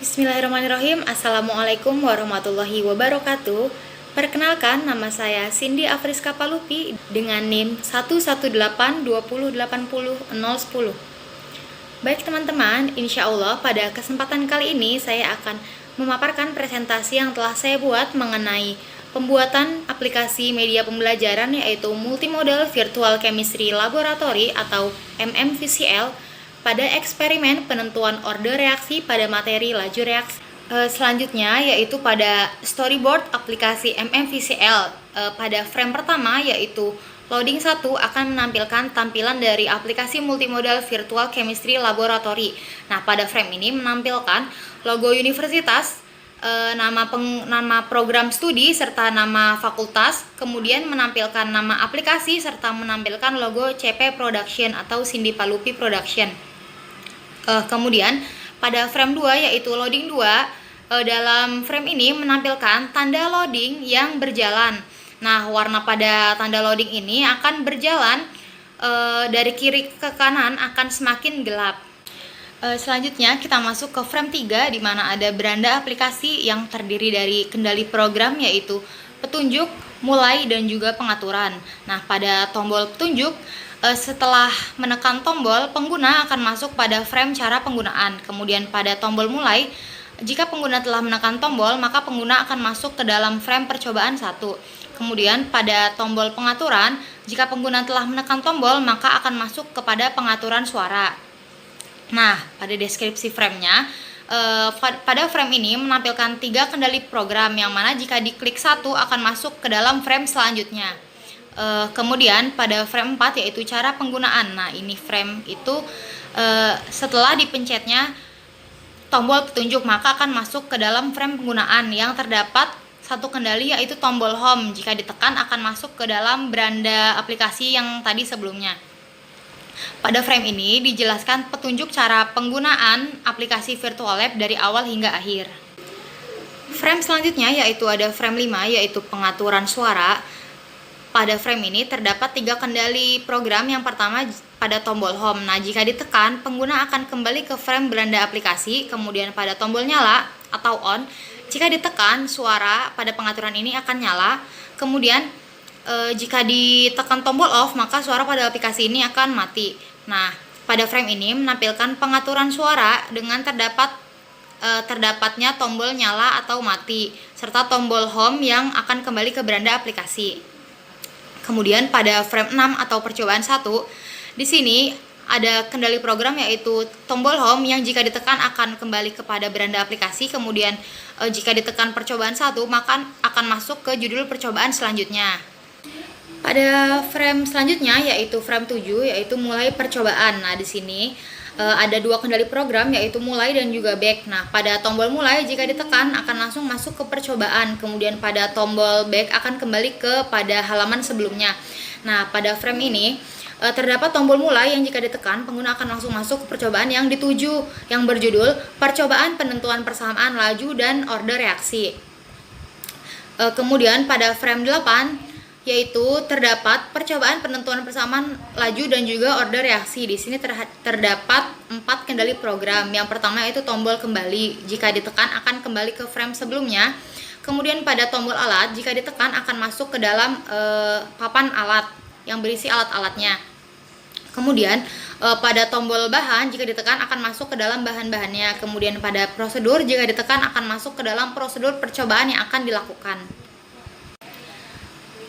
Bismillahirrahmanirrahim. Assalamualaikum warahmatullahi wabarakatuh. Perkenalkan, nama saya Cindy Afriska Palupi dengan NIM 118208010. Baik teman-teman, insya Allah pada kesempatan kali ini saya akan memaparkan presentasi yang telah saya buat mengenai pembuatan aplikasi media pembelajaran, yaitu Multimodal Virtual Chemistry Laboratory atau MMVCL, pada eksperimen penentuan order reaksi pada materi laju reaksi. Selanjutnya yaitu pada storyboard aplikasi MMVCL. Pada frame pertama yaitu loading 1 akan menampilkan tampilan dari aplikasi Multimodal Virtual Chemistry Laboratory. Nah, pada frame ini menampilkan logo universitas, nama program studi serta nama fakultas, kemudian menampilkan nama aplikasi serta menampilkan logo CP Production atau Cindy Palupi Production. Kemudian pada frame 2 yaitu loading 2, dalam frame ini menampilkan tanda loading yang berjalan. Nah, warna pada tanda loading ini akan berjalan dari kiri ke kanan akan semakin gelap. Selanjutnya kita masuk ke frame 3 di mana ada beranda aplikasi yang terdiri dari kendali program yaitu petunjuk, mulai, dan juga pengaturan. Nah, pada tombol petunjuk, setelah menekan tombol, pengguna akan masuk pada frame cara penggunaan. Kemudian pada tombol mulai, jika pengguna telah menekan tombol, maka pengguna akan masuk ke dalam frame percobaan 1. Kemudian pada tombol pengaturan, jika pengguna telah menekan tombol, maka akan masuk kepada pengaturan suara. Nah, pada deskripsi framenya, pada frame ini menampilkan 3 kendali program yang mana jika diklik 1 akan masuk ke dalam frame selanjutnya. Kemudian pada frame 4 yaitu cara penggunaan. Nah, ini frame itu setelah dipencetnya tombol petunjuk maka akan masuk ke dalam frame penggunaan yang terdapat satu kendali yaitu tombol home. Jika ditekan akan masuk ke dalam beranda aplikasi yang tadi sebelumnya. Pada frame ini dijelaskan petunjuk cara penggunaan aplikasi Virtual Lab dari awal hingga akhir. Frame selanjutnya yaitu ada frame 5 yaitu pengaturan suara. Pada frame ini terdapat 3 kendali program. Yang pertama pada tombol home. Nah, jika ditekan, pengguna akan kembali ke frame beranda aplikasi. Kemudian pada tombol nyala atau on, jika ditekan, suara pada pengaturan ini akan nyala. Kemudian jika ditekan tombol off, maka suara pada aplikasi ini akan mati. Nah, pada frame ini menampilkan pengaturan suara dengan terdapatnya tombol nyala atau mati, serta tombol home yang akan kembali ke beranda aplikasi. Kemudian pada frame 6 atau percobaan 1, di sini ada kendali program yaitu tombol home yang jika ditekan akan kembali kepada beranda aplikasi. Kemudian jika ditekan percobaan 1 maka akan masuk ke judul percobaan selanjutnya. Pada frame selanjutnya yaitu frame 7 yaitu mulai percobaan. Nah, di sini ada 2 kendali program yaitu mulai dan juga back. Nah, pada tombol mulai jika ditekan akan langsung masuk ke percobaan. Kemudian pada tombol back akan kembali pada halaman sebelumnya. Nah, pada frame ini terdapat tombol mulai yang jika ditekan pengguna akan langsung masuk ke percobaan yang dituju yang berjudul percobaan penentuan persamaan laju dan order reaksi. Kemudian pada frame 8 yaitu terdapat percobaan penentuan persamaan laju dan juga order reaksi. Di sini terdapat 4 kendali program. Yang pertama yaitu tombol kembali. Jika ditekan akan kembali ke frame sebelumnya. Kemudian pada tombol alat, jika ditekan akan masuk ke dalam papan alat yang berisi alat-alatnya. Kemudian pada tombol bahan, jika ditekan akan masuk ke dalam bahan-bahannya. Kemudian pada prosedur, jika ditekan akan masuk ke dalam prosedur percobaan yang akan dilakukan.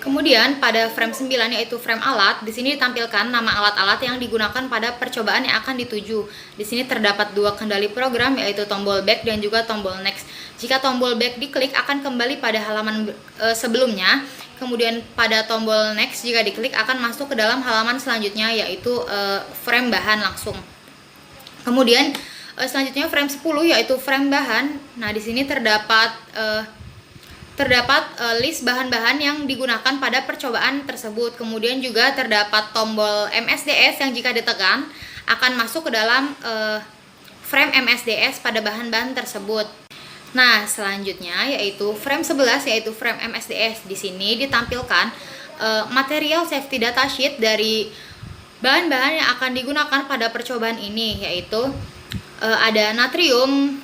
Kemudian pada frame 9 yaitu frame alat, di sini ditampilkan nama alat-alat yang digunakan pada percobaan yang akan dituju. Di sini terdapat 2 kendali program yaitu tombol back dan juga tombol next. Jika tombol back diklik akan kembali pada halaman sebelumnya. Kemudian pada tombol next jika diklik akan masuk ke dalam halaman selanjutnya yaitu frame bahan langsung. Kemudian selanjutnya frame 10 yaitu frame bahan. Nah, di sini terdapat list bahan-bahan yang digunakan pada percobaan tersebut. Kemudian juga terdapat tombol MSDS yang jika ditekan akan masuk ke dalam frame MSDS pada bahan-bahan tersebut. Nah, selanjutnya yaitu frame 11 yaitu frame MSDS. Di sini ditampilkan material safety data sheet dari bahan-bahan yang akan digunakan pada percobaan ini, yaitu ada natrium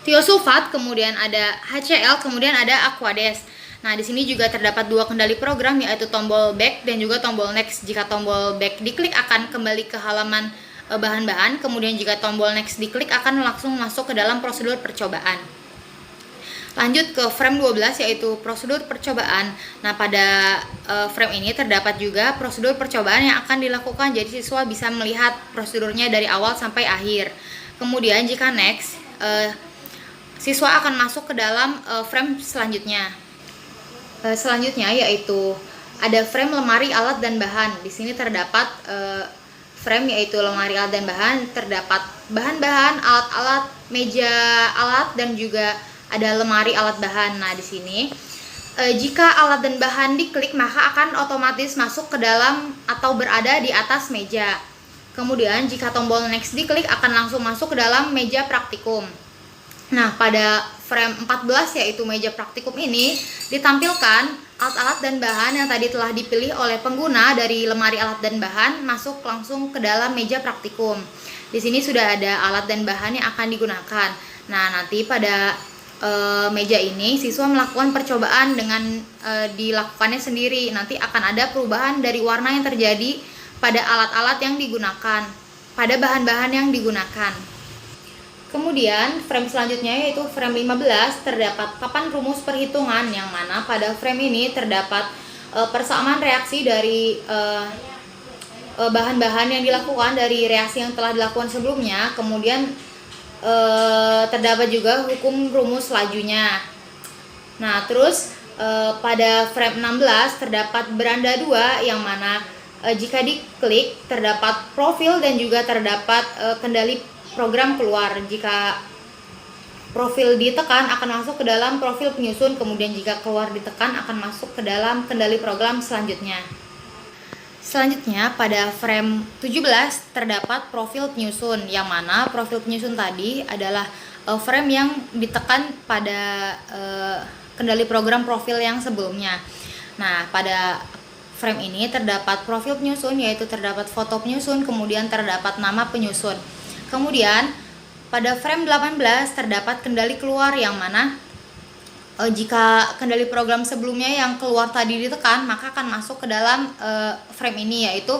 tiosulfat, kemudian ada HCl, kemudian ada Aquades. Nah, di sini juga terdapat dua kendali program, yaitu tombol back dan juga tombol next. Jika tombol back diklik akan kembali ke halaman bahan-bahan, kemudian jika tombol next diklik akan langsung masuk ke dalam prosedur percobaan. Lanjut ke frame 12, yaitu prosedur percobaan. Nah, pada frame ini terdapat juga prosedur percobaan yang akan dilakukan, jadi siswa bisa melihat prosedurnya dari awal sampai akhir. Kemudian jika next, siswa akan masuk ke dalam frame selanjutnya. Selanjutnya yaitu ada frame lemari alat dan bahan. Di sini terdapat frame yaitu lemari alat dan bahan, terdapat bahan-bahan, alat-alat, meja alat, dan juga ada lemari alat bahan. Nah, di sini jika alat dan bahan diklik maka akan otomatis masuk ke dalam atau berada di atas meja. Kemudian jika tombol next diklik akan langsung masuk ke dalam meja praktikum. Nah, pada frame 14 yaitu meja praktikum ini ditampilkan alat-alat dan bahan yang tadi telah dipilih oleh pengguna dari lemari alat dan bahan masuk langsung ke dalam meja praktikum. Di sini sudah ada alat dan bahan yang akan digunakan. Nah, nanti pada meja ini siswa melakukan percobaan dengan dilakukannya sendiri. Nanti akan ada perubahan dari warna yang terjadi pada alat-alat yang digunakan, pada bahan-bahan yang digunakan. Kemudian frame selanjutnya yaitu frame 15, terdapat papan rumus perhitungan, yang mana pada frame ini terdapat persamaan reaksi dari bahan-bahan yang dilakukan dari reaksi yang telah dilakukan sebelumnya. Kemudian terdapat juga hukum rumus lajunya. Nah, terus pada frame 16 terdapat beranda 2, yang mana jika diklik terdapat profil dan juga terdapat kendali program keluar. Jika profil ditekan akan masuk ke dalam profil penyusun, kemudian jika keluar ditekan akan masuk ke dalam kendali program selanjutnya. Selanjutnya pada frame 17 terdapat profil penyusun, yang mana profil penyusun tadi adalah frame yang ditekan pada kendali program profil yang sebelumnya. Nah, pada frame ini terdapat profil penyusun, yaitu terdapat foto penyusun, kemudian terdapat nama penyusun. Kemudian pada frame 18 terdapat kendali keluar, yang mana jika kendali program sebelumnya yang keluar tadi ditekan maka akan masuk ke dalam frame ini, yaitu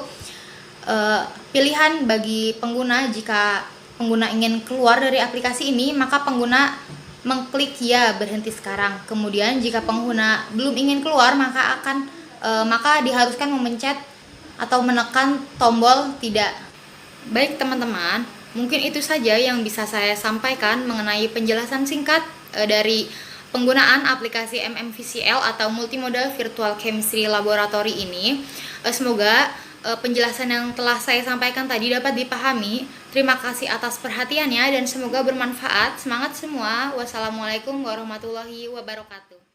pilihan bagi pengguna. Jika pengguna ingin keluar dari aplikasi ini maka pengguna mengklik ya berhenti sekarang. Kemudian jika pengguna belum ingin keluar maka diharuskan memencet atau menekan tombol tidak. Baik teman-teman, mungkin itu saja yang bisa saya sampaikan mengenai penjelasan singkat dari penggunaan aplikasi MMVCL atau Multimodal Virtual Chemistry Laboratory ini. Semoga penjelasan yang telah saya sampaikan tadi dapat dipahami. Terima kasih atas perhatiannya dan semoga bermanfaat. Semangat semua. Wassalamualaikum warahmatullahi wabarakatuh.